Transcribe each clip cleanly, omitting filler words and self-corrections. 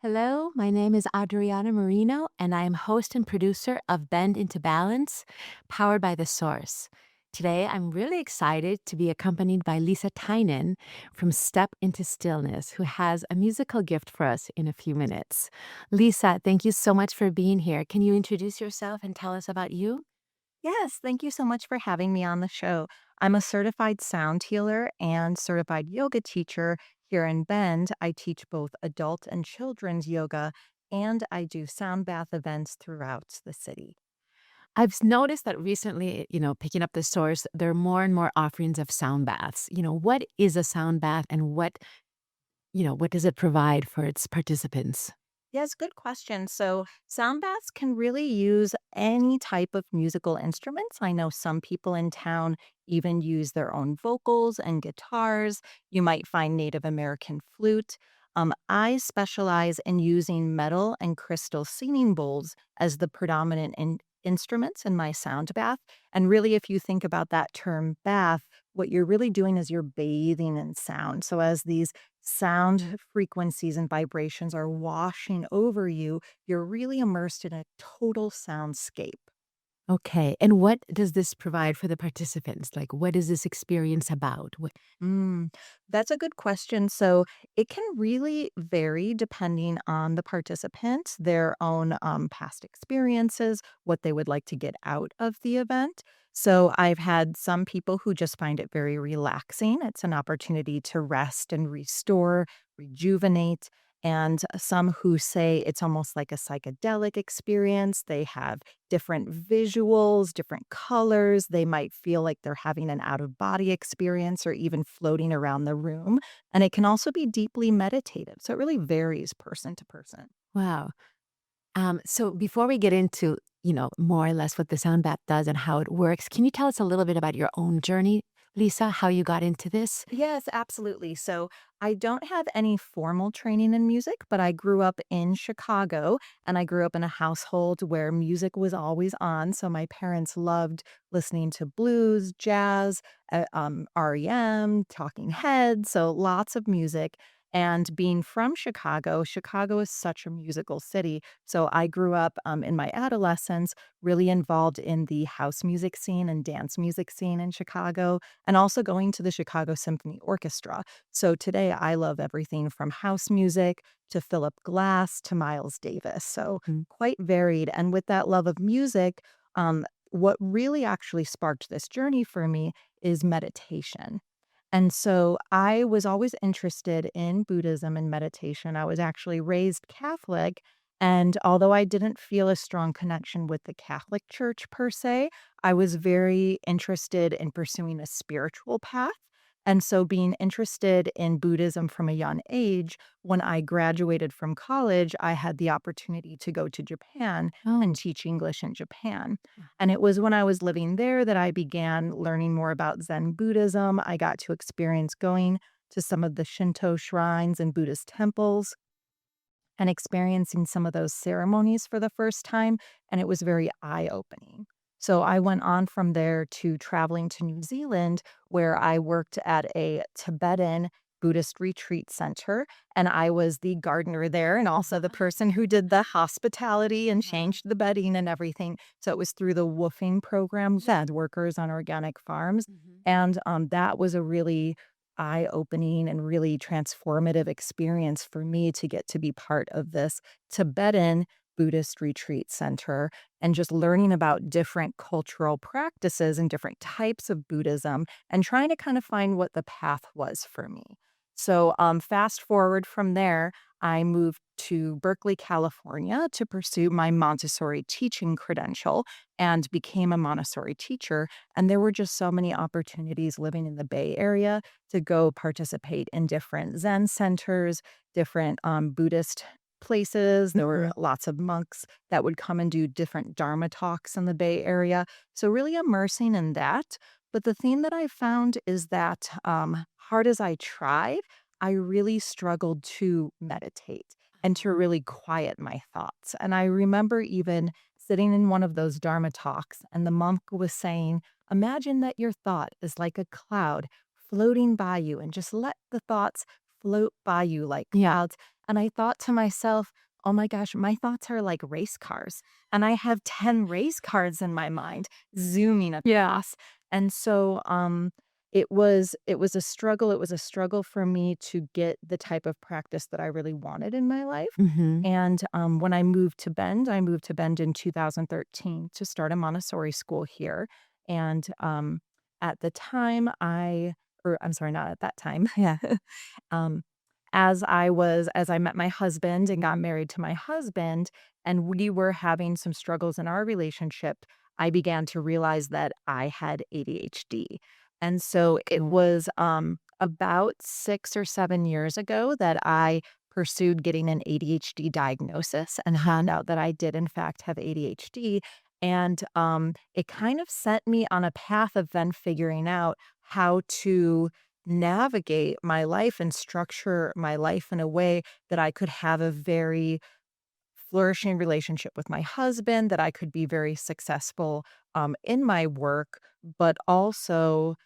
Hello, my name is Adriana Marino, and I am host and producer of Bend into Balance, powered by the Source. Today, I'm really excited to be accompanied by Lisa Tynan from Step Into Stillness, who has a musical gift for us in a few minutes. Lisa, thank you so much for being here. Can you introduce yourself and tell us about you? Yes, thank you so much for having me on the show. I'm a certified sound healer and certified yoga teacher here in Bend. I teach both adult and children's yoga, and I do sound bath events throughout the city. I've noticed that recently, picking up the source, there are more and more offerings of sound baths. What is a sound bath and what does it provide for its participants? Yes, good question. So, sound baths can really use any type of musical instruments. I know some people in town even use their own vocals and guitars. You might find Native American flute. I specialize in using metal and crystal singing bowls as the predominant instruments in my sound bath. And really, if you think about that term bath, what you're really doing is you're bathing in sound. So, as these sound frequencies and vibrations are washing over you, you're really immersed in a total soundscape. Okay. And what does this provide for the participants? Like, what is this experience about? Mm, that's a good question. So it can really vary depending on the participant, their own past experiences, what they would like to get out of the event. So I've had some people who just find it very relaxing. It's an opportunity to rest and restore, rejuvenate. And some who say it's almost like a psychedelic experience. They have different visuals, different colors. They might feel like they're having an out of body experience or even floating around the room. And it can also be deeply meditative. So it really varies person to person. Wow. So before we get into, more or less what the sound bath does and how it works, can you tell us a little bit about your own journey, Lisa, how you got into this? Yes, absolutely. So I don't have any formal training in music, but I grew up in Chicago and I grew up in a household where music was always on. So my parents loved listening to blues, jazz, REM, Talking Heads. So lots of music. And being from Chicago, Chicago is such a musical city. So I grew up in my adolescence really involved in the house music scene and dance music scene in Chicago and also going to the Chicago Symphony Orchestra. So today I love everything from house music to Philip Glass to Miles Davis. So Mhm. quite varied. And with that love of music, what really actually sparked this journey for me is meditation. And so I was always interested in Buddhism and meditation. I was actually raised Catholic. And although I didn't feel a strong connection with the Catholic Church per se, I was very interested in pursuing a spiritual path. And so, being interested in Buddhism from a young age, when I graduated from college, I had the opportunity to go to Japan and Oh, teach English in Japan. And it was when I was living there that I began learning more about Zen Buddhism. I got to experience going to some of the Shinto shrines and Buddhist temples and experiencing some of those ceremonies for the first time, and it was very eye-opening. So I went on from there to traveling to New Zealand, where I worked at a Tibetan Buddhist retreat center, and I was the gardener there and also the person who did the hospitality and wow. changed the bedding and everything. So it was through the woofing program, fed workers on organic farms, Mhm. and, that was a really eye-opening and really transformative experience for me to get to be part of this Tibetan Buddhist retreat center and just learning about different cultural practices and different types of Buddhism and trying to kind of find what the path was for me. So, fast forward from there, I moved to Berkeley, California to pursue my Montessori teaching credential and became a Montessori teacher. And there were just so many opportunities living in the Bay Area to go participate in different Zen centers, different Buddhist places. There were Mhm. lots of monks that would come and do different Dharma talks in the Bay Area. So, really immersing in that. But the thing that I found is that, hard as I tried, I really struggled to meditate and to really quiet my thoughts. And I remember even sitting in one of those Dharma talks, and the monk was saying, imagine that your thought is like a cloud floating by you and just let the thoughts float by you like Yeah. clouds. And I thought to myself, oh my gosh, my thoughts are like race cars. And I have 10 race cars in my mind zooming across. And so it was a struggle. It was a struggle for me to get the type of practice that I really wanted in my life. Mhm. And when I moved to Bend in 2013 to start a Montessori school here. And at the time, or I'm sorry, not at that time. Yeah. um, as I met my husband and got married to my husband, and we were having some struggles in our relationship, I began to realize that I had ADHD. And so it Okay. was about 6 or 7 years ago that I pursued getting an ADHD diagnosis and found out that I did, in fact, have ADHD. And it kind of set me on a path of then figuring out how to navigate my life and structure my life in a way that I could have a very flourishing relationship with my husband, that I could be very successful in my work, but also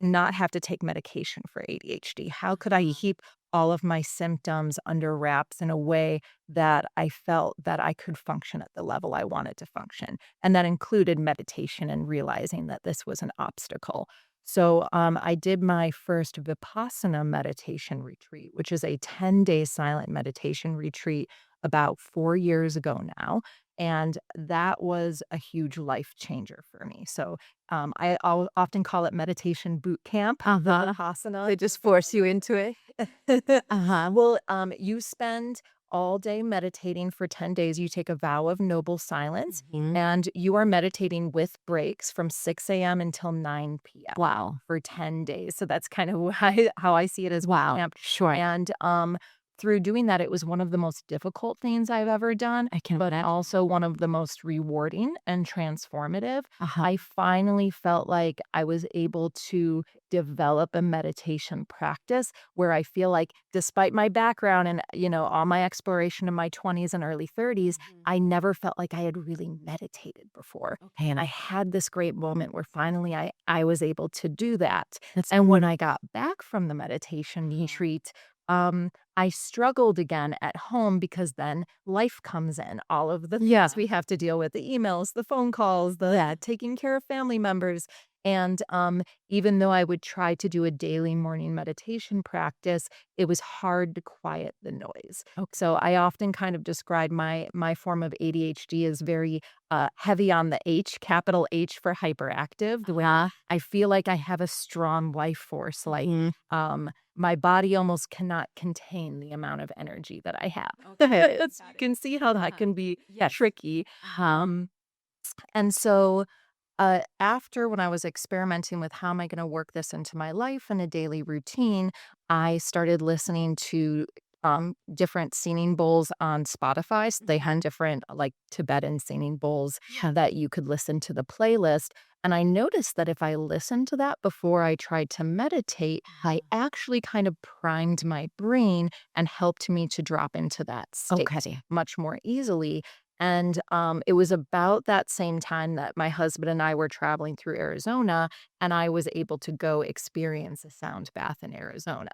not have to take medication for ADHD? How could I Uh-huh. keep all of my symptoms under wraps in a way that I felt that I could function at the level I wanted to function? And that included meditation and realizing that this was an obstacle. So I did my first Vipassana meditation retreat, which is a 10-day silent meditation retreat about 4 years ago now. And that was a huge life changer for me. So I'll often call it meditation boot camp, the Uh-huh. Vipassana. They just force you into it? Uh-huh. Well, you spend all day meditating for 10 days. You take a vow of noble silence, Mhm. and you are meditating with breaks from 6 a.m. until 9 p.m. Wow. for 10 days. So that's kind of how I see it as boot Wow. camp. Sure. And through doing that, it was one of the most difficult things I've ever done, I can but imagine. also one of the most rewarding and transformative. Uh-huh. I finally felt like I was able to develop a meditation practice where I feel like despite my background and, all my exploration in my 20s and early 30s, Mhm. I never felt like I had really meditated before. Okay, And I had this great moment where finally I was able to do that. that's And when beautiful. I got back from the meditation Uh-huh. retreat, I struggled again at home because then life comes in, all of the Yeah. things we have to deal with, the emails, the phone calls, the taking care of family members. And even though I would try to do a daily morning meditation practice, it was hard to quiet the noise. Okay. So I often kind of describe my form of ADHD as very heavy on the H, capital H for hyperactive. Yeah. I feel like I have a strong life force, like Mhm. my body almost cannot contain the amount of energy that I have. Okay. So you Got it. can see how that Uh-huh. can be Yes. tricky. Uh-huh. Um, and so after when I was experimenting with how am I going to work this into my life and a daily routine, I started listening to different singing bowls on Spotify. So they had Mhm. different like Tibetan singing bowls Yeah. that you could listen to the playlist. And I noticed that if I listened to that before I tried to meditate, I Uh-huh. actually kind of primed my brain and helped me to drop into that state Okay. much more easily. And it was about that same time that my husband and I were traveling through Arizona, and I was able to go experience a sound bath in Arizona.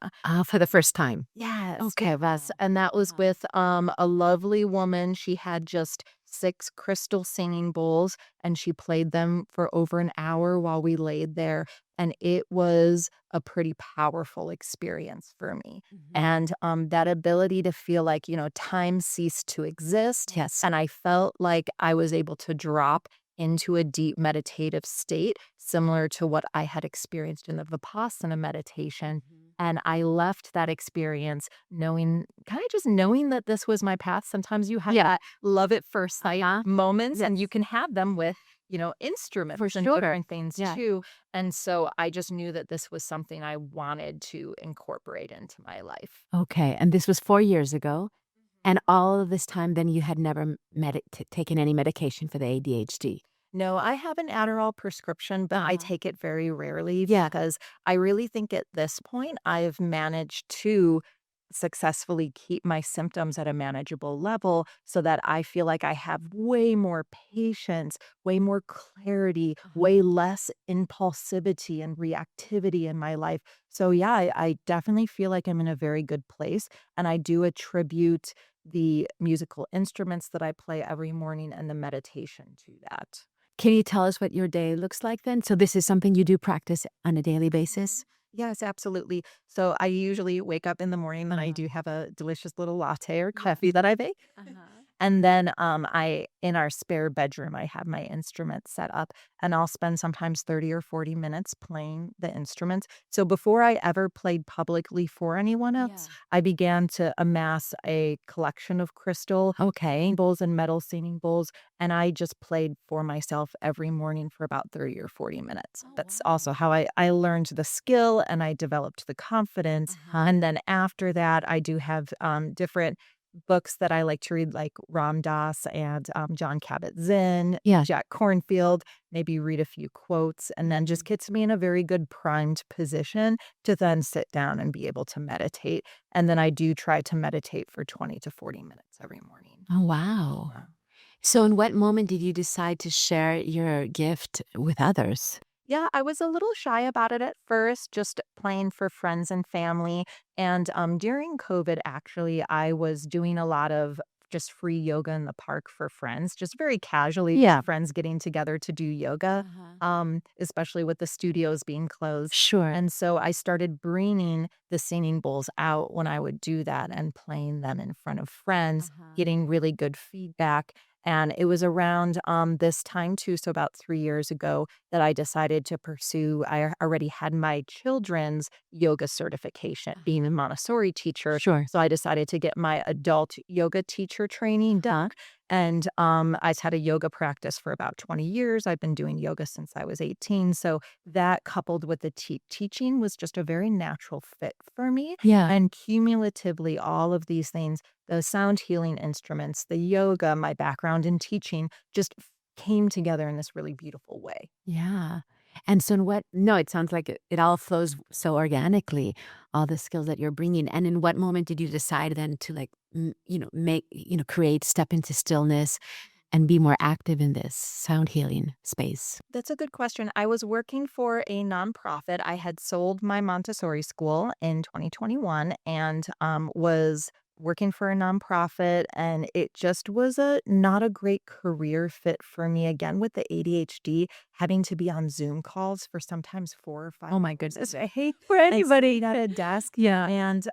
For the first time. Yes, Okay, yes, wow. and that was Uh-huh. with, a lovely woman. She had just 6 crystal singing bowls, and she played them for over an hour while we laid there, and it was a pretty powerful experience for me, Mhm. and, that ability to feel like, time ceased to exist, Yes. and I felt like I was able to drop into a deep meditative state similar to what I had experienced in the Vipassana meditation, Mhm. and I left that experience knowing kinda just knowing that this was my path. Sometimes you have that love at first sight Uh-huh. moments, and you Yes. can have them with, For instruments and sure. different things Yeah. too, and so I just knew that this was something I wanted to incorporate into my life. Okay, and this was 4 years ago, and all of this time, then you had never taken any medication for the ADHD? No, I have an Adderall prescription, but I Uh-huh. take it very rarely Yeah. because I really think at this point I've managed to successfully keep my symptoms at a manageable level so that I feel like I have way more patience, way more clarity, way Uh-huh. less impulsivity and reactivity in my life. So, yeah, I definitely feel like I'm in a very good place. And I do attribute the musical instruments that I play every morning and the meditation to that. Can you tell us what your day looks like then? So this is something you do practice on a daily Mhm. basis? Yes, absolutely. So I usually wake up in the morning and I Uh-huh. do have a delicious little latte or Yeah. coffee that I make. Uh-huh. And then I in our spare bedroom, I have my instruments set up and I'll spend sometimes 30 or 40 minutes playing the instruments. So before I ever played publicly for anyone else, Yeah. I began to amass a collection of crystal Okay. bowls and metal singing bowls, and I just played for myself every morning for about 30 or 40 minutes. Oh, That's also wow. how I learned the skill and I developed the confidence. Uh-huh. And then after that, I do have different books that I like to read, like Ram Dass and John Kabat-Zinn, Yeah. Jack Cornfield, maybe read a few quotes, and then just Mhm. gets me in a very good primed position to then sit down and be able to meditate. And then I do try to meditate for 20 to 40 minutes every morning. Oh, wow. Yeah. So in what moment did you decide to share your gift with others? Yeah, I was a little shy about it at first, just playing for friends and family. And during COVID, actually, I was doing a lot of just free yoga in the park for friends, just very casually, Yeah. friends getting together to do yoga, Uh-huh. especially with the studios being closed. Sure. And so I started bringing the singing bowls out when I would do that and playing them in front of friends, Uh-huh. getting really good feedback. And it was around this time too, so about 3 years ago, that I decided to pursue. I already had my children's yoga certification, being a Uh-huh. Montessori teacher. Sure. So I decided to get my adult yoga teacher training done. Uh-huh. And I've had a yoga practice for about 20 years. I've been doing yoga since I was 18. So that coupled with the teaching was just a very natural fit for me. Yeah. And cumulatively, all of these things, the sound healing instruments, the yoga, my background in teaching, just came together in this really beautiful way. Yeah. And so in what no, it sounds like it all flows so organically, all the skills that you're bringing. And in what moment did you decide then to like, create, step into stillness and be more active in this sound healing space? That's a good question. I was working for a nonprofit. I had sold my Montessori school in 2021 and was working for a nonprofit. And it just was a not a great career fit for me. Again, with the ADHD, having to be on Zoom calls for sometimes 4 or 5 Oh my hours a goodness. day For and anybody. sitting at a desk. Yeah. And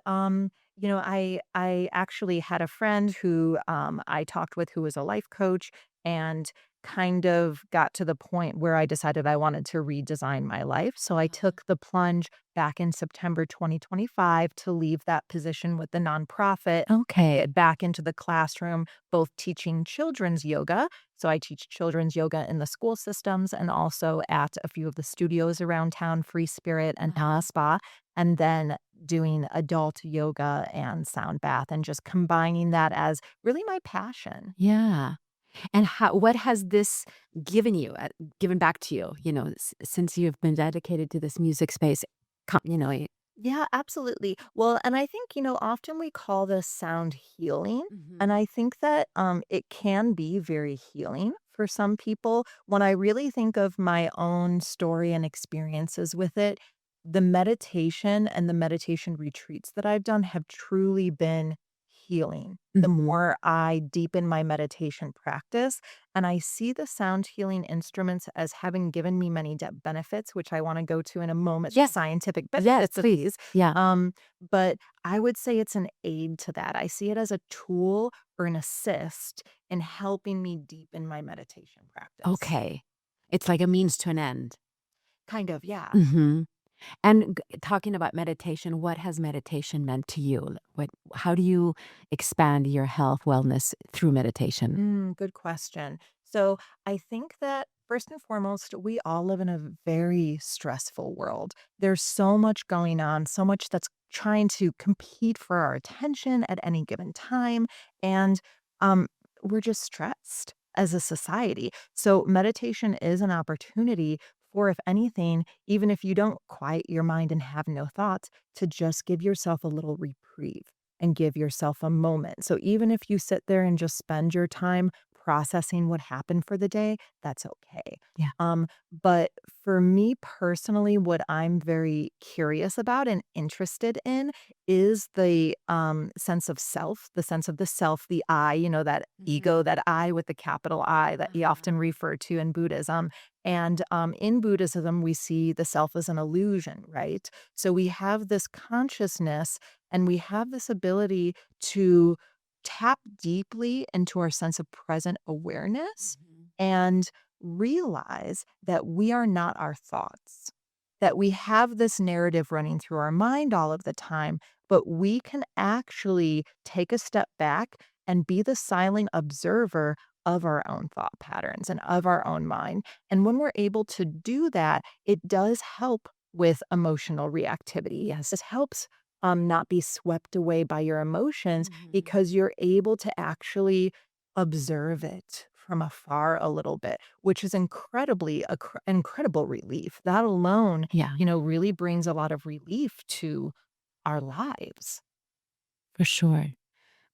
I actually had a friend who I talked with who was a life coach and kind of got to the point where I decided I wanted to redesign my life. So I Uh-huh. took the plunge back in September 2025 to leave that position with the nonprofit, Okay. get back into the classroom, both teaching children's yoga. So I teach children's yoga in the school systems and also at a few of the studios around town, Free Spirit and Uh-huh. Spa, and then doing adult yoga and sound bath and just combining that as really my passion. Yeah. And what has this given back to you, since you've been dedicated to this music space? Yeah, absolutely. Well, and I think, often we call this sound healing. And Mhm. I think that it can be very healing for some people. When I really think of my own story and experiences with it, the meditation and the meditation retreats that I've done have truly been healing. The Mhm. more I deepen my meditation practice, and I see the sound healing instruments as having given me many benefits, which I want to go to in a moment, the Yes. scientific Yes, benefits of please. these. Yeah. Um, but I would say it's an aid to that. I see it as a tool or an assist in helping me deepen my meditation practice. Okay. It's like a means to an end. Kind of, yeah. Mhm. And talking about meditation, what has meditation meant to you? How do you expand your health, wellness through meditation? Good question. So I think that first and foremost, we all live in a very stressful world. There's so much going on, so much that's trying to compete for our attention at any given time. And um, we're just stressed as a society. So meditation is an opportunity for, if anything, even if you don't quiet your mind and have no thoughts, to just give yourself a little reprieve. and give yourself a moment. So even if you sit there and just spend your time processing what happened for the day, that's okay. Yeah. But for me personally, what I'm very curious about and interested in is the sense of self, the sense of the self, the I, that ego, Mhm. that I with the capital I that you Uh-huh. often refer to in Buddhism. And in Buddhism, we see the self as an illusion, right? So we have this consciousness and we have this ability to tap deeply into our sense of present awareness Mhm. and realize that we are not our thoughts, that we have this narrative running through our mind all of the time, but we can actually take a step back and be the silent observer of our own thought patterns and of our own mind. And when we're able to do that, it does help with emotional reactivity. Yes, it helps not be swept away by your emotions Mhm. because you're able to actually observe it from afar a little bit, which is incredible relief. That alone, Yeah, really brings a lot of relief to our lives. for sure.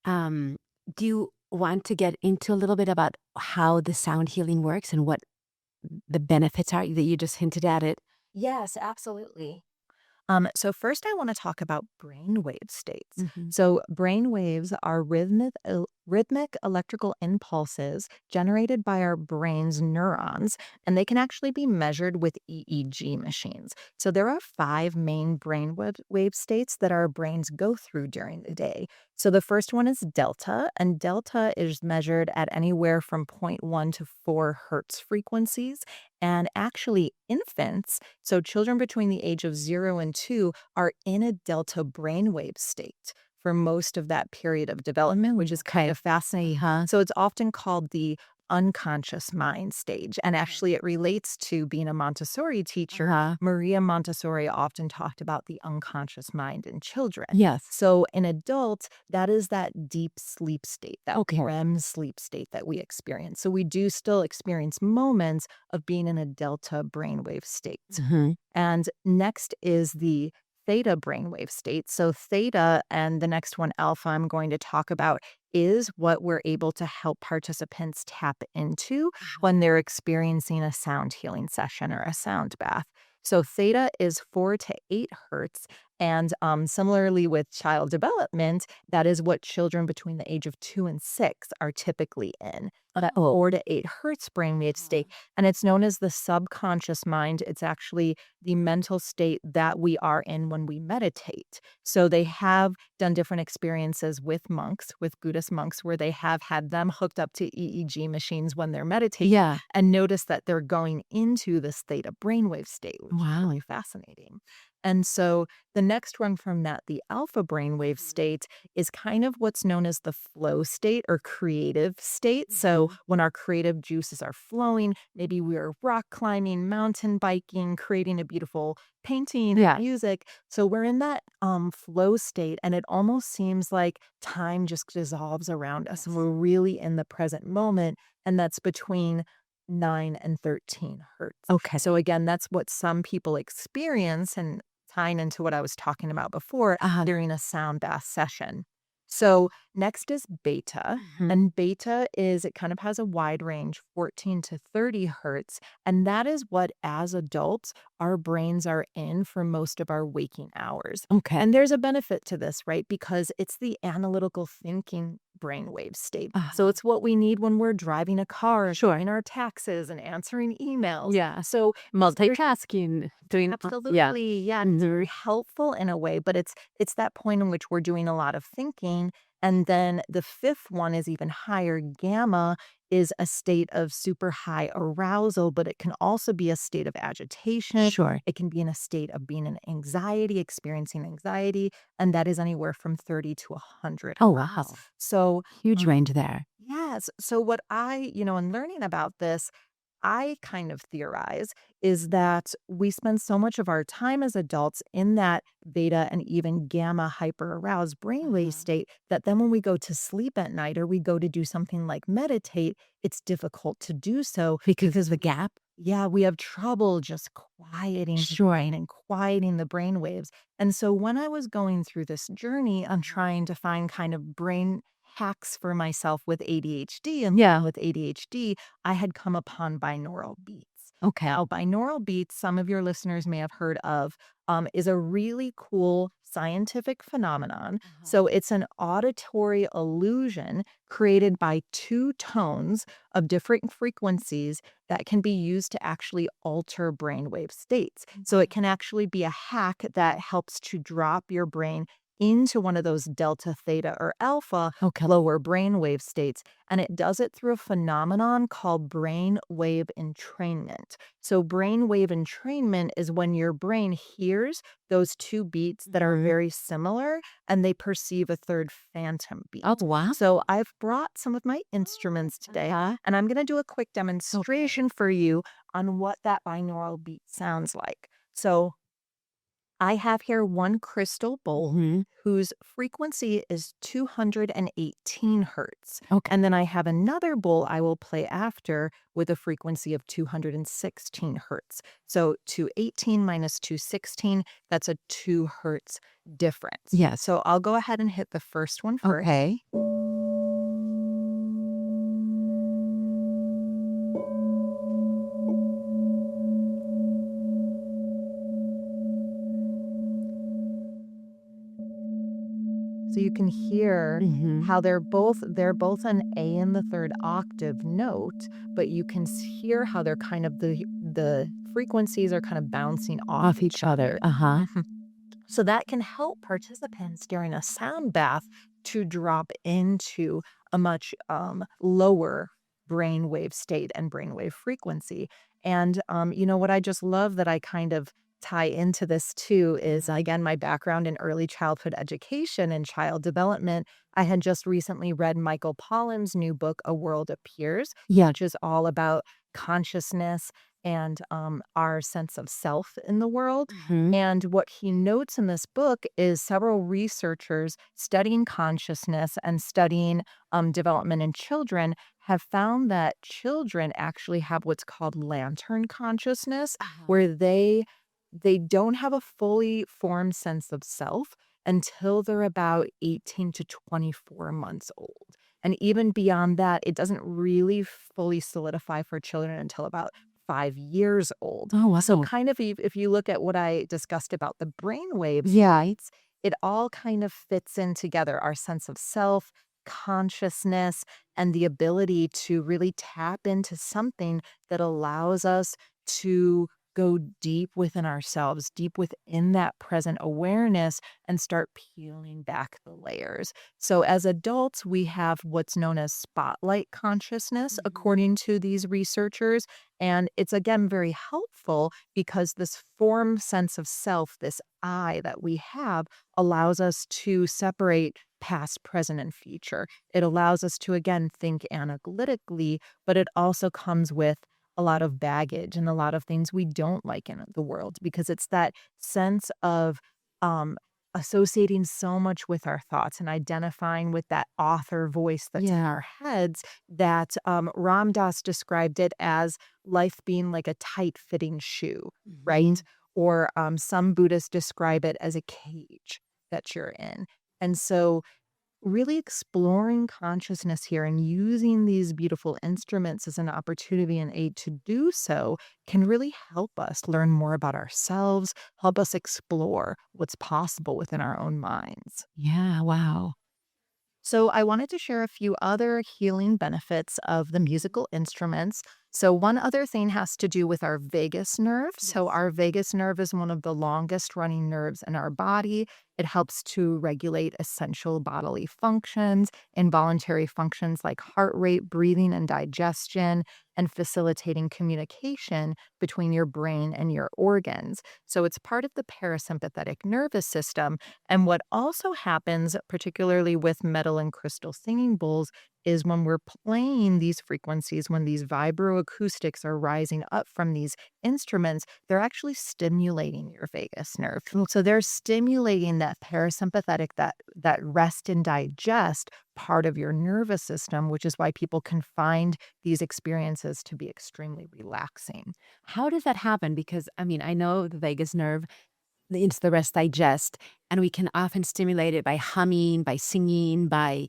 Um, do you want to get into a little bit about how the sound healing works and what the benefits are that you just hinted at it? Yes, absolutely. So first I want to talk about brainwave states. Mhm. So brainwaves are rhythmic electrical impulses generated by our brain's neurons, and they can actually be measured with EEG machines. So there are five main brainwave states that our brains go through during the day. So the first one is delta, and delta is measured at anywhere from zero point 0.1 to 4 hertz frequencies. And actually, infants, so children between the age of 0 and 2, are in a delta brainwave state for most of that period of development, which is kind Okay. of fascinating. Uh-huh. So it's often called the unconscious mind stage. And Okay. actually, it relates to being a Montessori teacher. Uh-huh. Maria Montessori often talked about the unconscious mind in children. Yes. So in adults, that is that deep sleep state, that Okay. REM sleep state that we experience. So we do still experience moments of being in a delta brainwave state. Mhm. And next is the theta brainwave state. So, theta and the next one, alpha, I'm going to talk about is what we're able to help participants tap into when they're experiencing a sound healing session or a sound bath. So, theta is 4 to 8 hertz. And similarly with child development, that is what children between the age of 2 and 6 are typically in. That Oh. 4 to 8 hertz brainwave state, and it's known as the subconscious mind. It's actually the mental state that we are in when we meditate. So they have done different experiences with monks, with Buddhist monks, where they have had them hooked up to EEG machines when they're meditating Yeah. and notice that they're going into this theta brainwave state, which is Wow. really fascinating. And so the next one from that, the alpha brainwave state, is kind of what's known as the flow state or creative state. So Mhm. when our creative juices are flowing, maybe we're rock climbing, mountain biking, creating a beautiful painting, Yeah. music. So we're in that flow state and it almost seems like time just dissolves around us and Yes. we're really in the present moment, and that's between 9 and 13 hertz. Okay. So again, that's what some people experience, and tying into what I was talking about before, Uh-huh. during a sound bath session. So next is beta. Mhm. And beta is, it kind of has a wide range, 14 to 30 hertz. And that is what, as adults, our brains are in for most of our waking hours. Okay. And there's a benefit to this, right? Because it's the analytical thinking brainwave state. So Uh-huh. it's what we need when we're driving a car, Sure. doing our taxes and answering emails. Yeah. So there's Multitasking, doing yeah. absolutely, yeah, it's Mhm. very helpful in a way, but it's that point in which we're doing a lot of thinking. And then the fifth one is even higher. Gamma is a state of super high arousal, but it can also be a state of agitation. Sure. It can be in a state of being in anxiety, experiencing anxiety, and that is anywhere from 30 to 100 Oh, hertz. wow. So, Huge range there. yes. So what in learning about this, I kind of theorize is that we spend so much of our time as adults in that beta and even gamma hyper aroused brainwave Uh-huh. state that then when we go to sleep at night or we go to do something like meditate, it's difficult to do so Because of the gap? yeah, we have trouble just quieting the Sure. brain and quieting the brain waves. And so when I was going through this journey on trying to find kind of brain hacks for myself with ADHD and Yeah. with ADHD, I had come upon binaural beats. Okay. Now, binaural beats, some of your listeners may have heard of, is a really cool scientific phenomenon. Uh-huh. So it's an auditory illusion created by two tones of different frequencies that can be used to actually alter brainwave states. So it can actually be a hack that helps to drop your brain into one of those delta, theta, or alpha Okay. lower brainwave states. And it does it through a phenomenon called brainwave entrainment. So, brainwave entrainment is when your brain hears those two beats that are Mhm. very similar and they perceive a third phantom Oh, beat. wow. So, I've brought some of my instruments today Uh-huh. and I'm going to do a quick Okay. demonstration for you on what that binaural beat sounds like. So, I have here one crystal bowl Mhm. whose frequency is 218 hertz. Okay. And then I have another bowl I will play after with a frequency of 216 hertz. So 218 minus 216, that's a 2 hertz difference. Yes. So I'll go ahead and hit the first one first. Okay. So you can hear Mhm. how they're both an A in the third octave note, but you can hear how they're kind of the frequencies are kind of bouncing off Off each each other. other. Uh-huh. Mhm. So that can help participants during a sound bath to drop into a much lower brainwave state and brainwave frequency. And what I just love that I kind of tie into this too is Mhm. again my background in early childhood education and child development. I had just recently read Michael Pollan's new book, A World Appears, Yeah. which is all about consciousness and our sense of self in the world. Mhm. And what he notes in this book is several researchers studying consciousness and studying development in children have found that children actually have what's called lantern consciousness, Uh-huh. where they don't have a fully formed sense of self until they're about 18 to 24 months old. And even beyond that, it doesn't really fully solidify for children until about 5 years old. Oh, So, wow. kind of, if you look at what I discussed about the brainwave Yeah. states, it all kind of fits in together our sense of self, consciousness, and the ability to really tap into something that allows us to go deep within ourselves, deep within that present awareness, and start peeling back the layers. So, as adults, we have what's known as spotlight consciousness, Mhm. according to these researchers. And it's again very helpful because this form sense of self, this I that we have, allows us to separate past, present, and future. It allows us to again think analytically, but it also comes with a lot of baggage and a lot of things we don't like in the world because it's that sense of um, associating so much with our thoughts and identifying with that author voice that's in Yeah. our heads that Ram Dass described it as life being like a tight fitting shoe, right? Mhm. Or some Buddhists describe it as a cage that you're in. And so really exploring consciousness here and using these beautiful instruments as an opportunity and aid to do so can really help us learn more about ourselves, help us explore what's possible within our own minds. Yeah. Wow. So, I wanted to share a few other healing benefits of the musical instruments. So, one other thing has to do with our vagus nerve. So, Yes. our vagus nerve is one of the longest running nerves in our body. It helps to regulate essential bodily functions, involuntary functions like heart rate, breathing, and digestion, and facilitating communication between your brain and your organs. So, it's part of the parasympathetic nervous system. And what also happens, particularly with metal and crystal singing bowls, is when we're playing these frequencies, when these vibroacoustics are rising up from these instruments, they're actually stimulating your vagus nerve. So they're stimulating that parasympathetic, that rest and digest part of your nervous system, which is why people can find these experiences to be extremely relaxing. How does that happen? Because, I mean, I know the vagus nerve, it's the rest digest, and we can often stimulate it by humming, by singing, by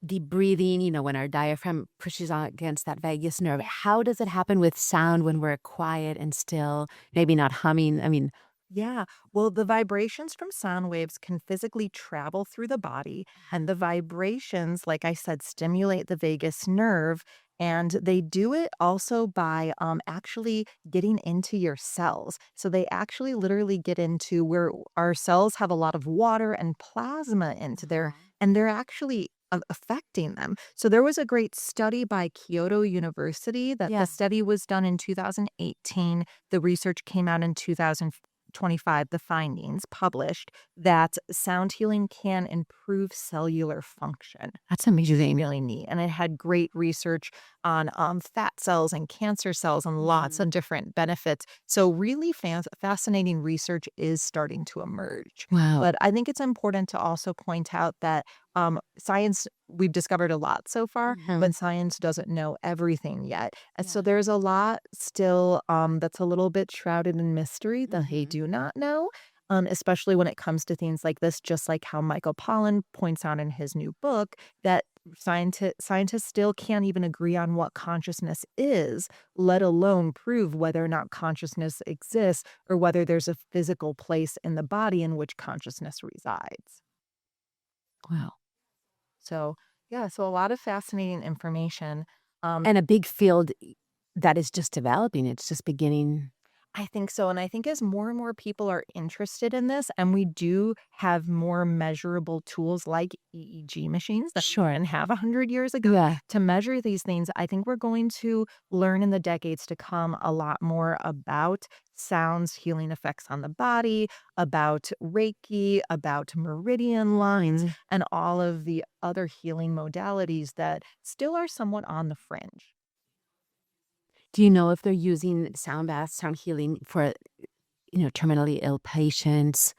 deep breathing, when our diaphragm pushes on against that vagus nerve. How does it happen with sound when we're quiet and still, maybe not humming? I mean, Yeah. Well, the vibrations from sound waves can physically travel through the body, and the vibrations, like I said, stimulate the vagus nerve. And they do it also by actually getting into your cells. So they actually literally get into where our cells have a lot of water and plasma into there, and they're actually affecting them. So there was a great study by Kyoto University that the yeah. study was done in 2018. The research came out in 2025, the findings published that sound healing can improve cellular function. That's amazing. Really neat. And it had great research on fat cells and cancer cells and lots Mhm. of different benefits. So, really fascinating research is starting to emerge. Wow. But I think it's important to also point out that science, we've discovered a lot so far, Mhm. but science doesn't know everything yet. And so, Yeah. there's a lot still that's a little bit shrouded in mystery that they Mhm. do not know. Especially when it comes to things like this, just like how Michael Pollan points out in his new book, that scientists still can't even agree on what consciousness is, let alone prove whether or not consciousness exists or whether there's a physical place in the body in which consciousness resides. Wow. So, yeah, so a lot of fascinating information. Um, And a big field that is just developing. It's just beginning. I think so, and I think as more and more people are interested in this, and we do have more measurable tools like EEG machines that we Sure. didn't have 100 years ago Yeah. to measure these things, I think we're going to learn in the decades to come a lot more about sounds healing effects on the body, about Reiki, about meridian lines, Mhm. and all of the other healing modalities that still are somewhat on the fringe. Do you know if they're using sound baths, sound healing for, terminally ill patients?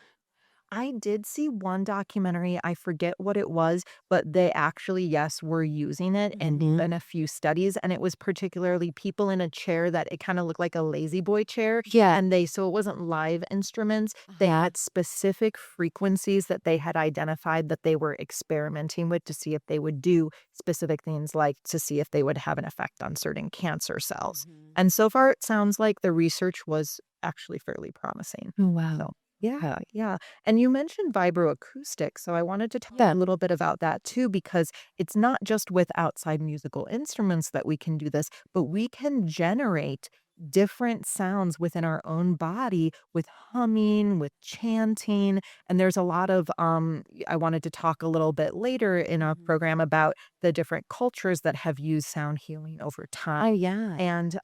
I did see one documentary, I forget what it was, but they actually, yes, were using it Mhm. in a few studies, and it was particularly people in a chair that it kinda looked like a lazy boy chair, Yeah. and so it wasn't live instruments, they Uh-huh. had specific frequencies that they had identified that they were experimenting with to see if they would do specific things, like to see if they would have an effect on certain cancer cells, Mhm. and so far, it sounds like the research was actually fairly promising. Oh, wow. So, yeah, yeah. And you mentioned vibroacoustics, so I wanted to talk Yeah. a little bit about that too, because it's not just with outside musical instruments that we can do this, but we can generate different sounds within our own body with humming, with chanting. And there's a lot of I wanted to talk a little bit later in our Mhm. program about the different cultures that have used sound healing over time. Oh, yeah. And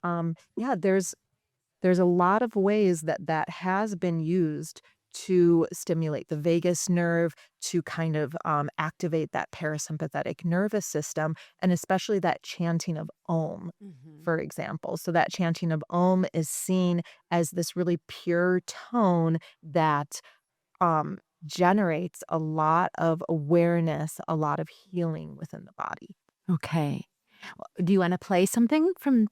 yeah, there's a lot of ways that that has been used to stimulate the vagus nerve, to kind of activate that parasympathetic nervous system, and especially that chanting of Om, Mhm. for example. So, that chanting of Om is seen as this really pure tone that um, generates a lot of awareness, a lot of healing within the body. Okay. Do you wanna play something from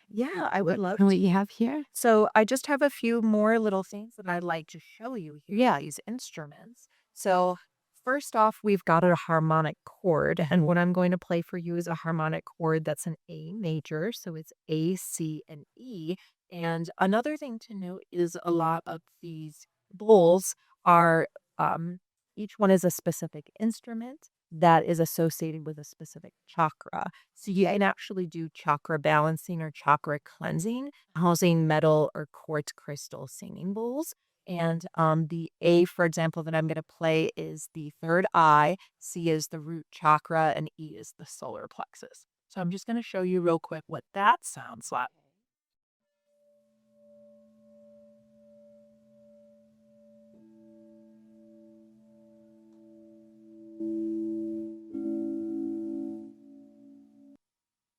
Yeah, I would love from what to. you have here? So I just have a few more little things that I'd like to show you here. Yeah, these instruments. So first off, we've got a harmonic chord, and what I'm going to play for you is a harmonic chord that's an A major, so it's A, C, and E. And another thing to note is a lot of these bowls are each one is a specific instrument that is associated with a specific chakra. So you can actually do chakra balancing or chakra cleansing housing metal or quartz crystal singing bowls. And the A, for example, that I'm going to play is the third eye, C is the root chakra, and E is the solar plexus. So I'm just going to show you real quick what that sounds like.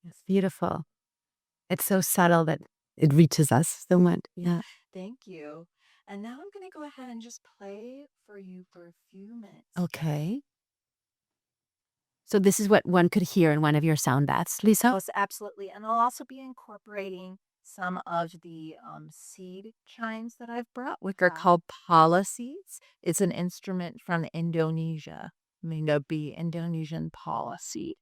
It's beautiful. It's so subtle that it reaches us so much. Yeah. Thank you. And now I'm going to go ahead and just play for you for a few minutes. Okay. So this is what one could hear in one of your sound baths, Lisa? Yes, absolutely. And I'll also be incorporating some of the seed chimes that I've brought, which are called pala seeds. It's an instrument from Indonesia. I mean, that'd be Indonesian pala seed.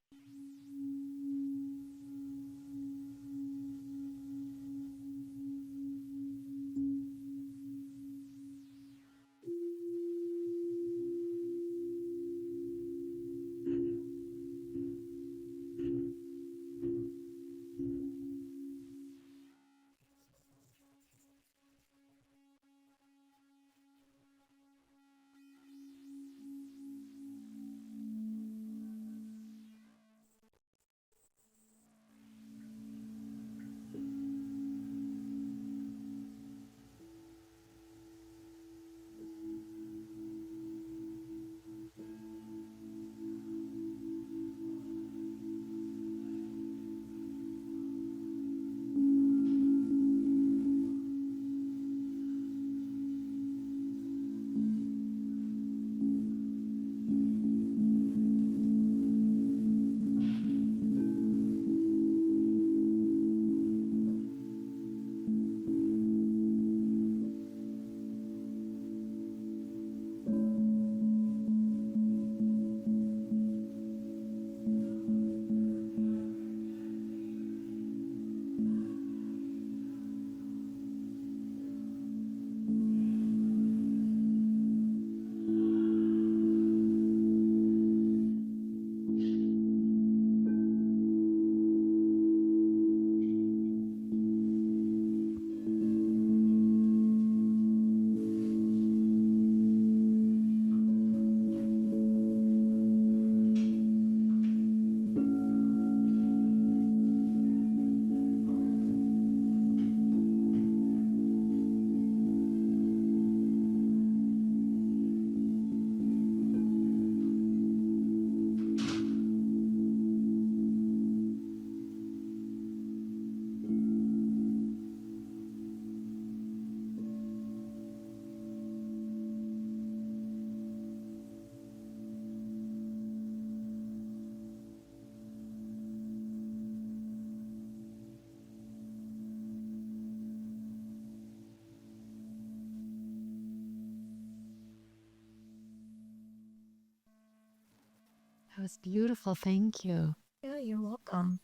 That was beautiful. Thank you. Yeah, you're welcome.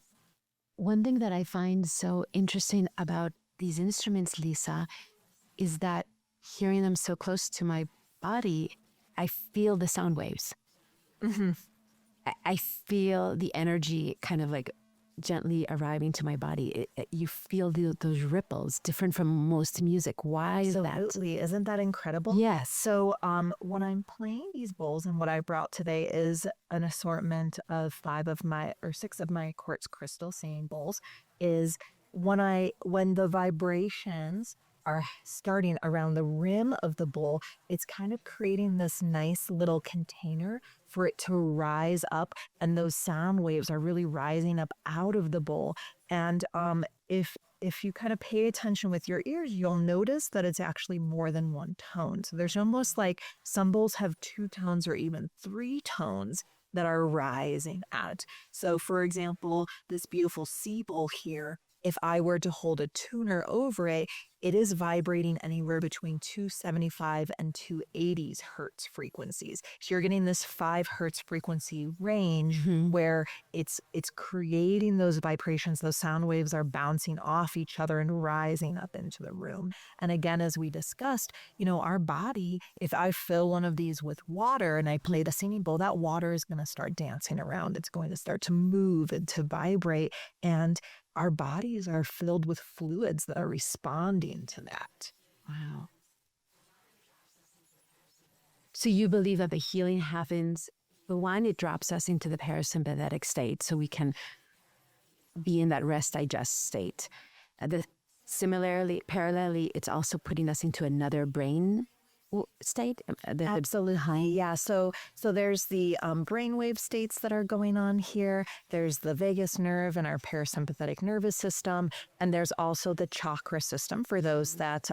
One thing that I find so interesting about these instruments, Lisa, is that hearing them so close to my body, I feel the sound waves. Hmm. I feel the energy kind of like gently arriving to my body. You feel those ripples, different from most music. Why is that? Absolutely. Isn't that incredible? Yes. So, when I'm playing these bowls, and what I brought today is an assortment of 6 of my quartz crystal singing bowls, is when the vibrations are starting around the rim of the bowl, it's kind of creating this nice little container for it to rise up, and those sound waves are really rising up out of the bowl. And if you kind of pay attention with your ears, you'll notice that it's actually more than one tone. So there's almost like some bowls have 2 tones or even 3 tones that are rising out. So, for example, this beautiful sea bowl here, if I were to hold a tuner over it, it is vibrating anywhere between 275 and 280 hertz frequencies. So you're getting this 5 hertz frequency range where it's creating those vibrations. Those sound waves are bouncing off each other and rising up into the room. And again, as we discussed, our body, if I fill one of these with water and I play the singing bowl, that water is going to start dancing around. It's going to start to move and to vibrate. And our bodies are filled with fluids that are responding to that. Wow. So you believe that the healing happens, the one, it drops us into the parasympathetic state so we can be in that rest digest state. Parallelly, it's also putting us into another brain state? Absolutely. Yeah. So there's the brainwave states that are going on here. There's the vagus nerve and our parasympathetic nervous system. And there's also the chakra system for those that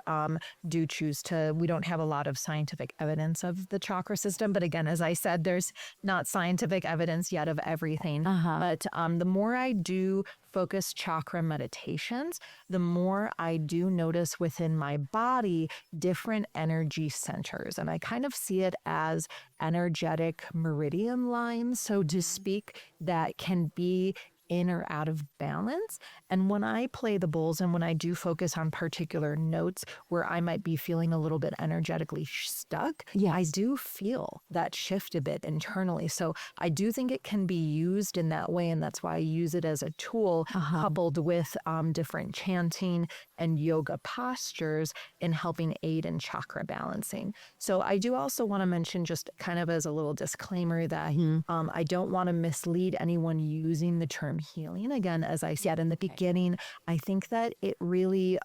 do choose to. We don't have a lot of scientific evidence of the chakra system. But again, as I said, there's not scientific evidence yet of everything. But the more I do focus chakra meditations, the more I do notice within my body different energy centers. And I kind of see it as energetic meridian lines, so to speak, that can be in or out of balance. And when I play the bowls and when I do focus on particular notes where I might be feeling a little bit energetically stuck, I do feel that shift a bit internally. So I do think it can be used in that way. And that's why I use it as a tool coupled with different chanting and yoga postures in helping aid in chakra balancing. So I do also want to mention, just kind of as a little disclaimer, that I don't want to mislead anyone using the term healing. Again, as I said in the beginning, I think that it really,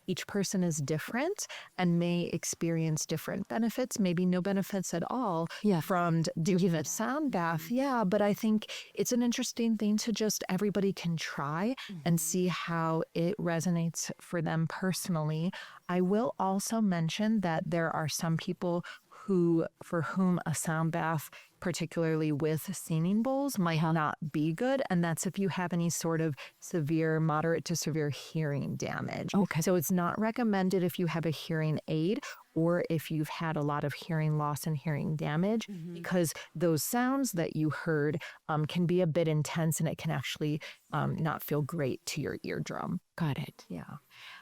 each person is different and may experience different benefits, maybe no benefits at all from doing a sound bath. Yeah, but I think it's an interesting thing to just everybody can try and see how it resonates for them personally. I will also mention that there are some people for whom a sound bath, particularly with singing bowls, might not be good. And that's if you have any sort of moderate to severe hearing damage. Okay. So it's not recommended if you have a hearing aid or if you've had a lot of hearing loss and hearing damage, because those sounds that you heard can be a bit intense and it can actually not feel great to your eardrum. Got it. Yeah.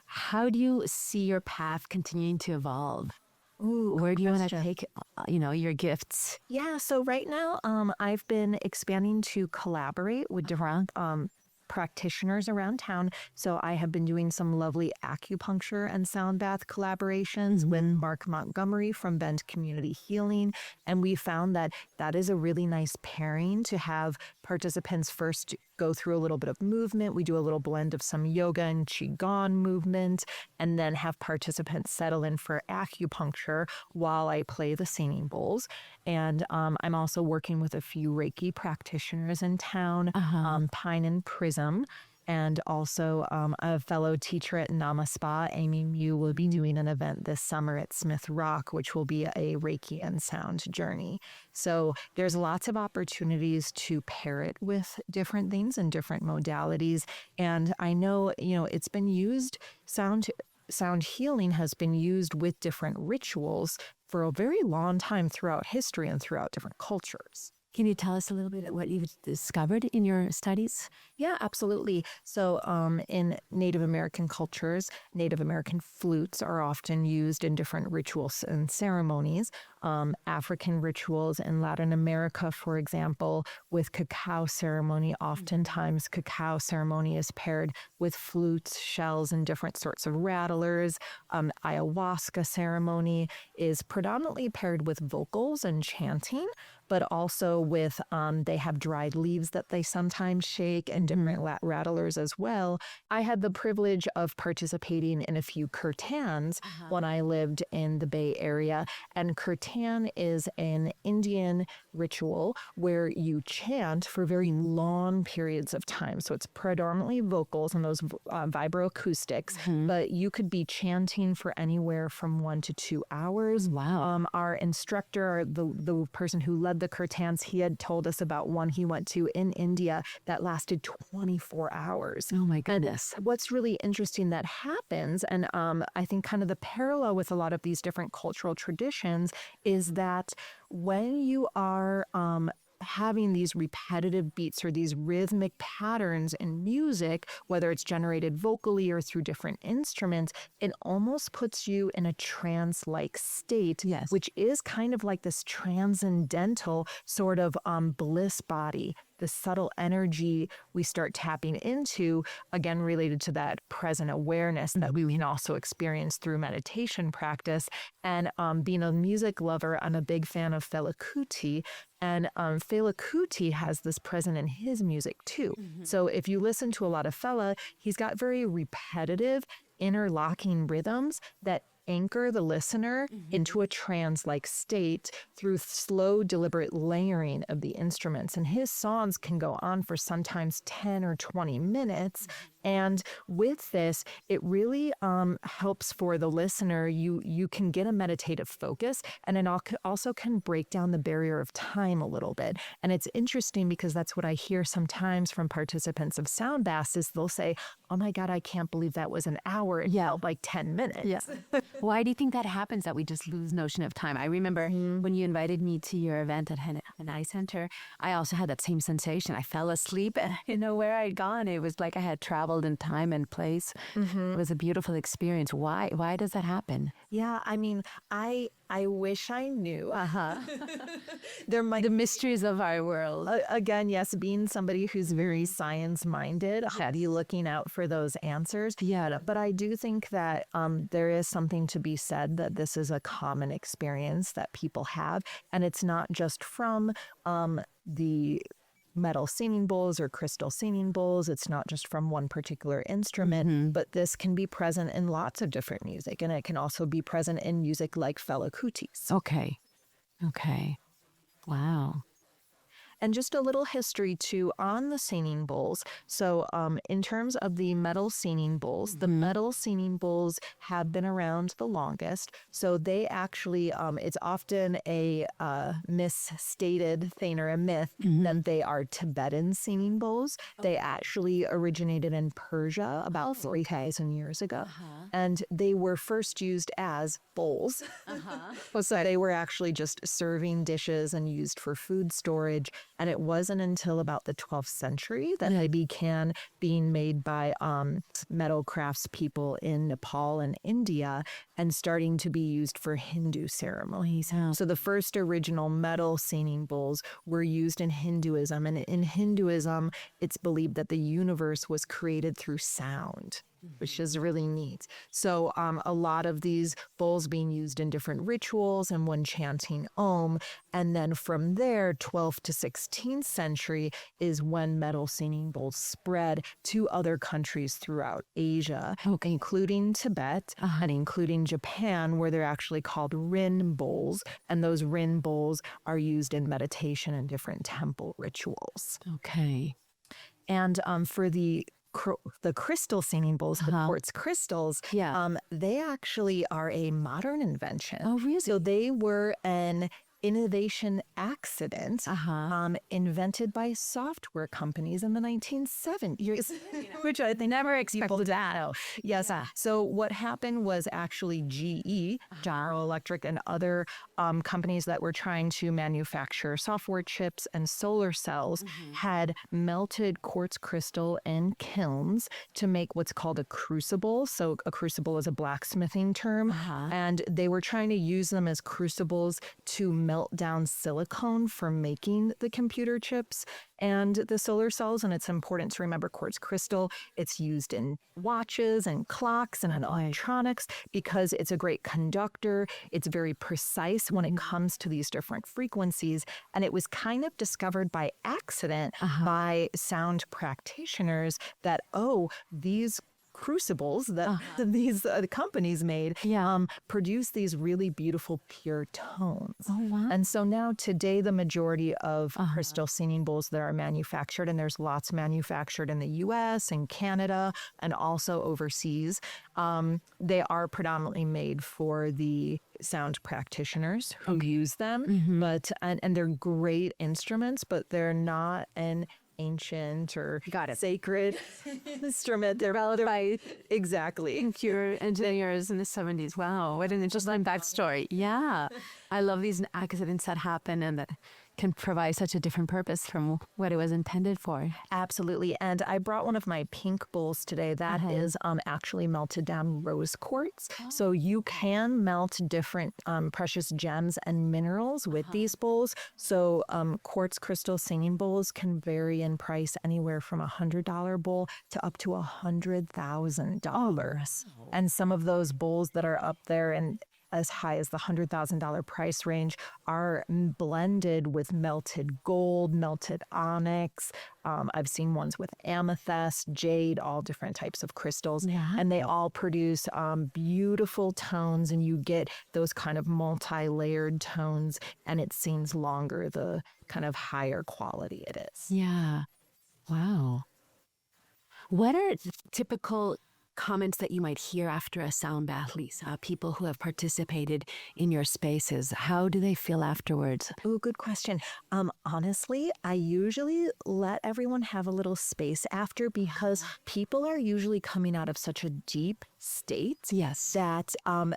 How do you see your path continuing to evolve? Ooh, Where do you want to question. take, your gifts? Yeah, so right now, I've been expanding to collaborate with different practitioners around town. So I have been doing some lovely acupuncture and sound bath collaborations with Mark Montgomery from Bend Community Healing. And we found that that is a really nice pairing to have participants first go through a little bit of movement. We do a little blend of some yoga and qigong movement, and then have participants settle in for acupuncture while I play the singing bowls. And I'm also working with a few Reiki practitioners in town, Pine and Prism. And also a fellow teacher at Nama Spa, Amy Mew, will be doing an event this summer at Smith Rock, which will be a Reiki and sound journey. So there's lots of opportunities to pair it with different things and different modalities. And I know, it's been used, sound healing has been used with different rituals for a very long time throughout history and throughout different cultures. Can you tell us a little bit what you've discovered in your studies? Yeah, absolutely. So in Native American cultures, Native American flutes are often used in different rituals and ceremonies. African rituals in Latin America, for example, with cacao ceremony, oftentimes cacao ceremony is paired with flutes, shells, and different sorts of rattlers. Ayahuasca ceremony is predominantly paired with vocals and chanting, but also with, they have dried leaves that they sometimes shake and different rattlers as well. I had the privilege of participating in a few kirtans when I lived in the Bay Area. And kirtan is an Indian ritual where you chant for very long periods of time. So it's predominantly vocals and those vibroacoustics, but you could be chanting for anywhere from 1 to 2 hours. Wow. Our instructor, the person who led the kirtans, he had told us about one he went to in India that lasted 24 hours. Oh my goodness. What's really interesting that happens, and I think kind of the parallel with a lot of these different cultural traditions, is that when you are having these repetitive beats or these rhythmic patterns in music, whether it's generated vocally or through different instruments, it almost puts you in a trance-like state, which is kind of like this transcendental sort of bliss body, the subtle energy we start tapping into, again, related to that present awareness that we can also experience through meditation practice. And being a music lover, I'm a big fan of Fela Kuti. And Fela Kuti has this present in his music too. So if you listen to a lot of Fela, he's got very repetitive, interlocking rhythms that anchor the listener into a trance-like state through slow, deliberate layering of the instruments. And his songs can go on for sometimes 10 or 20 minutes. And with this, it really helps for the listener. You can get a meditative focus, and it also can break down the barrier of time a little bit. And it's interesting because that's what I hear sometimes from participants of sound baths is they'll say, oh my God, I can't believe that was an hour. It felt like 10 minutes. Yeah. Why do you think that happens, that we just lose notion of time? I remember when you invited me to your event at Hanai Center, I also had that same sensation. I fell asleep and I didn't know where I'd gone. It was like I had traveled in time and place. It was a beautiful experience. Why does that happen? Yeah, I mean, I wish I knew. The mysteries of our world. Again, yes, being somebody who's very science-minded, how are you looking out for those answers? Yeah. But I do think that there is something to be said that this is a common experience that people have. And it's not just from the metal singing bowls or crystal singing bowls. It's not just from one particular instrument, but this can be present in lots of different music. And it can also be present in music like Fela Kuti's. Okay. Wow. And just a little history too on the singing bowls. So in terms of the metal singing bowls, the metal singing bowls have been around the longest. So they actually, it's often a misstated thing or a myth that they are Tibetan singing bowls. They actually originated in Persia about 3,000 years ago. And they were first used as bowls. So they were actually just serving dishes and used for food storage. And it wasn't until about the 12th century that they began being made by metal craftspeople in Nepal and India and starting to be used for Hindu ceremonies. So the first original metal singing bowls were used in Hinduism. And in Hinduism, it's believed that the universe was created through sound, which is really neat. So a lot of these bowls being used in different rituals and when chanting Om. And then from there, 12th to 16th century is when metal singing bowls spread to other countries throughout Asia, including Tibet and including Japan, where they're actually called rin bowls. And those rin bowls are used in meditation and different temple rituals. Okay. And for the crystal singing bowls, the quartz crystals, they actually are a modern invention. Oh, really? So they were an innovation accident invented by software companies in the 1970s, which I think Never expected that. know. Yes. So what happened was actually GE, General Electric, and other companies that were trying to manufacture software chips and solar cells had melted quartz crystal in kilns to make what's called a crucible. So a crucible is a blacksmithing term. And they were trying to use them as crucibles to melt down silicone for making the computer chips and the solar cells. And it's important to remember quartz crystal. It's used in watches and clocks and in electronics because it's a great conductor. It's very precise when it comes to these different frequencies. And it was kind of discovered by accident by sound practitioners that, these crucibles that these companies made produce these really beautiful pure tones. And so now today the majority of crystal singing bowls that are manufactured, and there's lots manufactured in the US and Canada and also overseas, they are predominantly made for the sound practitioners who use them, but and they're great instruments, but they're not an ancient or sacred instrument. They're relative. Exactly. Computer engineers in the 70s. Wow, what an interesting backstory. Yeah. I love these accidents that happen and that can provide such a different purpose from what it was intended for. Absolutely. And I brought one of my pink bowls today that is actually melted down rose quartz. So you can melt different precious gems and minerals with these bowls. So quartz crystal singing bowls can vary in price anywhere from $100 bowl to up to $100,000. And some of those bowls that are up there and as high as the $100,000 price range are blended with melted gold, melted onyx. I've seen ones with amethyst, jade, all different types of crystals. Yeah. And they all produce beautiful tones, and you get those kind of multi-layered tones, and it seems longer the kind of higher quality it is. Yeah. Wow. What are typical comments that you might hear after a sound bath, Lisa? People who have participated in your spaces, how do they feel afterwards? Oh, good question. Honestly, I usually let everyone have a little space after because people are usually coming out of such a deep state Yes. that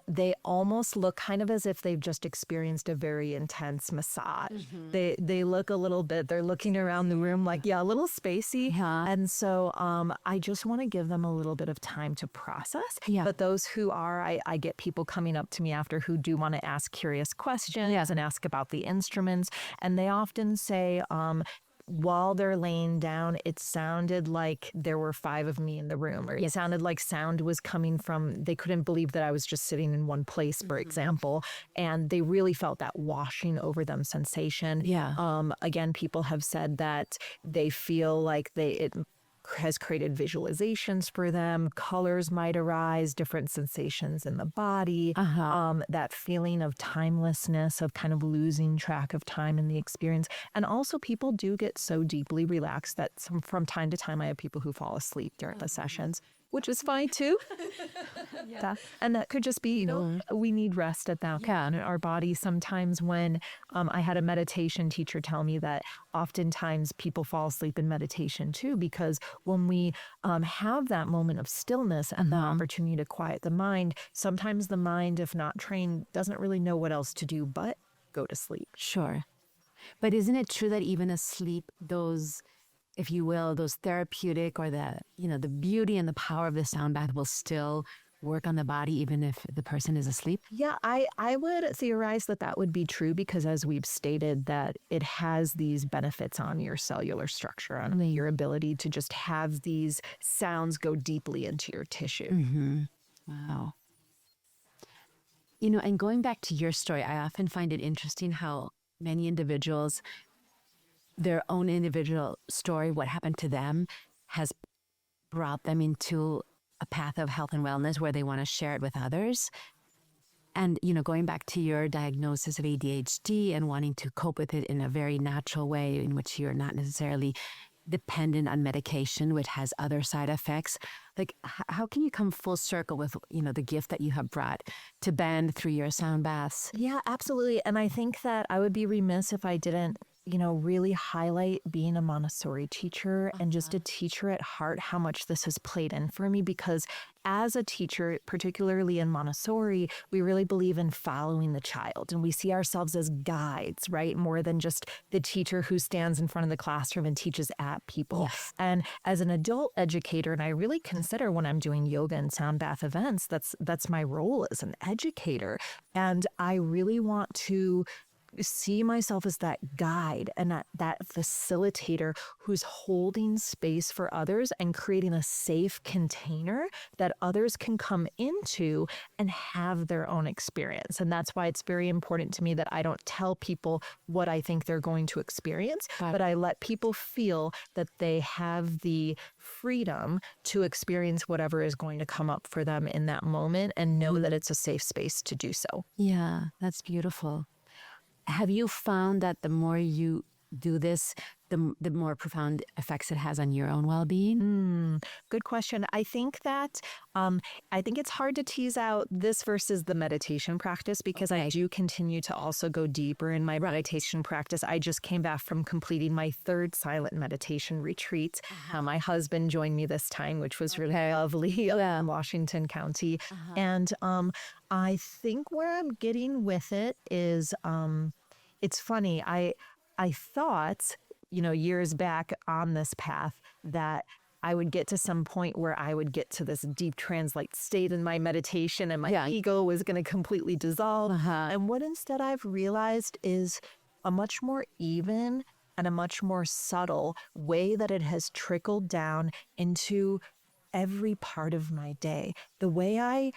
they almost look kind of as if they've just experienced a very intense massage. They look a little bit, they're looking around the room like, yeah, a little spacey. Yeah. And so I just want to give them a little bit of time to process. Yeah. But those who are, I get people coming up to me after who do want to ask curious questions and ask about the instruments. And they often say, while they're laying down, it sounded like there were 5 of me in the room, or it sounded like sound was coming from, they couldn't believe that I was just sitting in one place, for example. And they really felt that washing over them sensation. Yeah. Again, people have said that they feel like it has created visualizations for them. Colors might arise, different sensations in the body, that feeling of timelessness, of kind of losing track of time in the experience. And also people do get so deeply relaxed that from time to time I have people who fall asleep during the sessions, which is fine too. And that could just be, we need rest at that point. Our body sometimes when I had a meditation teacher tell me that oftentimes people fall asleep in meditation too, because when we have that moment of stillness and the opportunity to quiet the mind, sometimes the mind, if not trained, doesn't really know what else to do but go to sleep. Sure. But isn't it true that even asleep, those, if you will, those therapeutic or the beauty and the power of the sound bath will still work on the body even if the person is asleep? Yeah, I would theorize that would be true because as we've stated that it has these benefits on your cellular structure, on your ability to just have these sounds go deeply into your tissue. Wow. And going back to your story, I often find it interesting how many individuals, their own individual story, what happened to them, has brought them into a path of health and wellness where they want to share it with others. And, going back to your diagnosis of ADHD and wanting to cope with it in a very natural way in which you're not necessarily dependent on medication, which has other side effects. Like, how can you come full circle with, the gift that you have brought to Bend through your sound baths? Yeah, absolutely. And I think that I would be remiss if I didn't really highlight being a Montessori teacher and just a teacher at heart, how much this has played in for me. Because as a teacher, particularly in Montessori, we really believe in following the child. And we see ourselves as guides, right? More than just the teacher who stands in front of the classroom and teaches at people. Yes. And as an adult educator, and I really consider when I'm doing yoga and sound bath events, that's my role as an educator. And I really want to see myself as that guide and that facilitator who's holding space for others and creating a safe container that others can come into and have their own experience. And that's why it's very important to me that I don't tell people what I think they're going to experience, but I let people feel that they have the freedom to experience whatever is going to come up for them in that moment and know that it's a safe space to do so. Yeah, that's beautiful. Have you found that the more you do this, the more profound effects it has on your own well-being? Good question. I think that I think it's hard to tease out this versus the meditation practice because I do continue to also go deeper in my meditation practice. I just came back from completing my 3rd silent meditation retreat. My husband joined me this time, which was really lovely in Washington County. And I think where I'm getting with it is it's funny. I thought, years back on this path that I would get to some point where I would get to this deep trance-like state in my meditation and my ego was going to completely dissolve. And what instead I've realized is a much more even and a much more subtle way that it has trickled down into every part of my day. The way I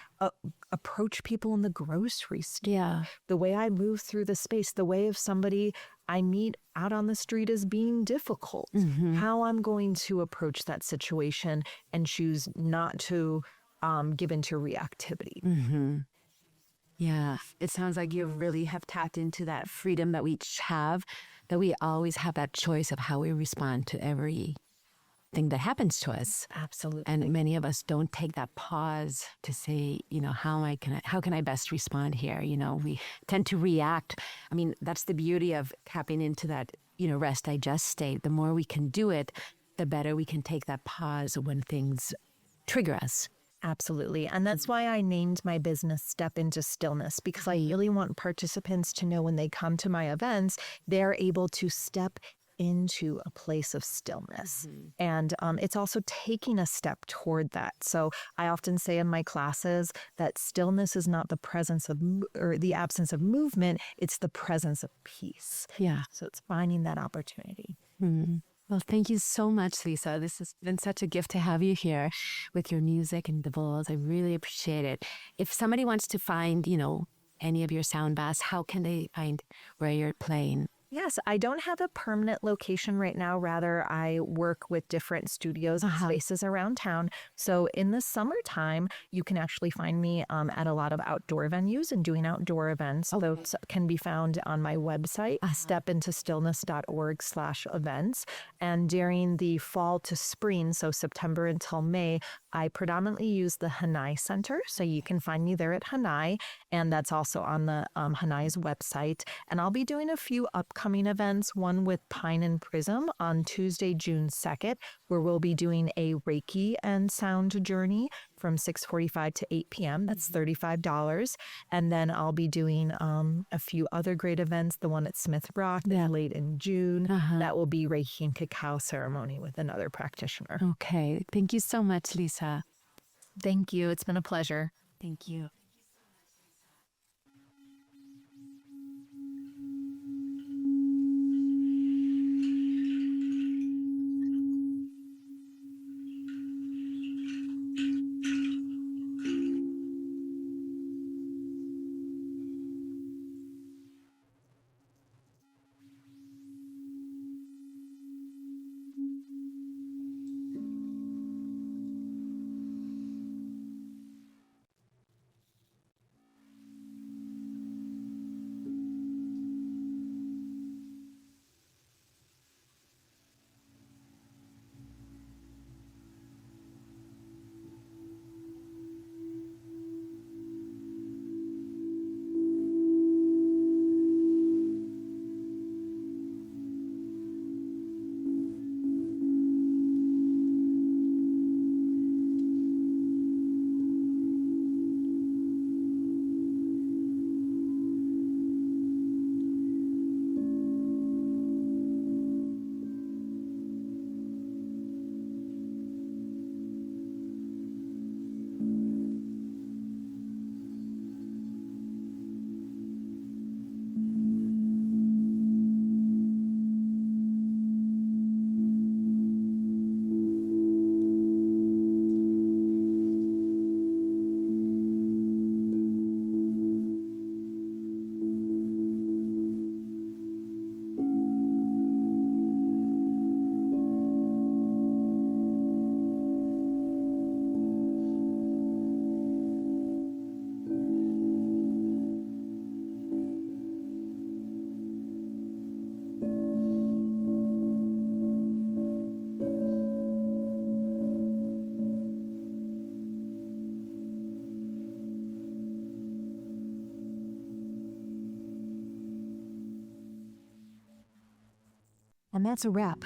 approach people in the grocery store, Yeah. the way I move through the space, the way if somebody I meet out on the street is being difficult, how I'm going to approach that situation and choose not to give into reactivity. Yeah, it sounds like you really have tapped into that freedom that we each have, that we always have that choice of how we respond to everything that happens to us. Absolutely. And many of us don't take that pause to say, how can I best respond here? We tend to react. I mean, that's the beauty of tapping into that, rest digest state. The more we can do it, the better we can take that pause when things trigger us. Absolutely. And that's why I named my business Step Into Stillness, because I really want participants to know when they come to my events, they're able to step into a place of stillness. And it's also taking a step toward that. So I often say in my classes that stillness is not the presence of or the absence of movement, it's the presence of peace. Yeah. So it's finding that opportunity. Well, thank you so much, Lisa. This has been such a gift to have you here with your music and the bowls. I really appreciate it. If somebody wants to find, any of your sound baths, how can they find where you're playing? Yes, I don't have a permanent location right now. Rather, I work with different studios and spaces around town. So in the summertime, you can actually find me at a lot of outdoor venues and doing outdoor events. Those can be found on my website, stepintostillness.org/events. And during the fall to spring, so September until May, I predominantly use the Hanai Center. So you can find me there at Hanai. And that's also on the Hanai's website. And I'll be doing a few upcoming events, one with Pine and Prism on Tuesday, June 2nd, where we'll be doing a Reiki and sound journey from 6:45 to 8 p.m. That's $35. And then I'll be doing a few other great events, the one at Smith Rock late in June. That will be Reiki and cacao ceremony with another practitioner. Okay. Thank you so much, Lisa. Thank you. It's been a pleasure. Thank you. And that's a wrap.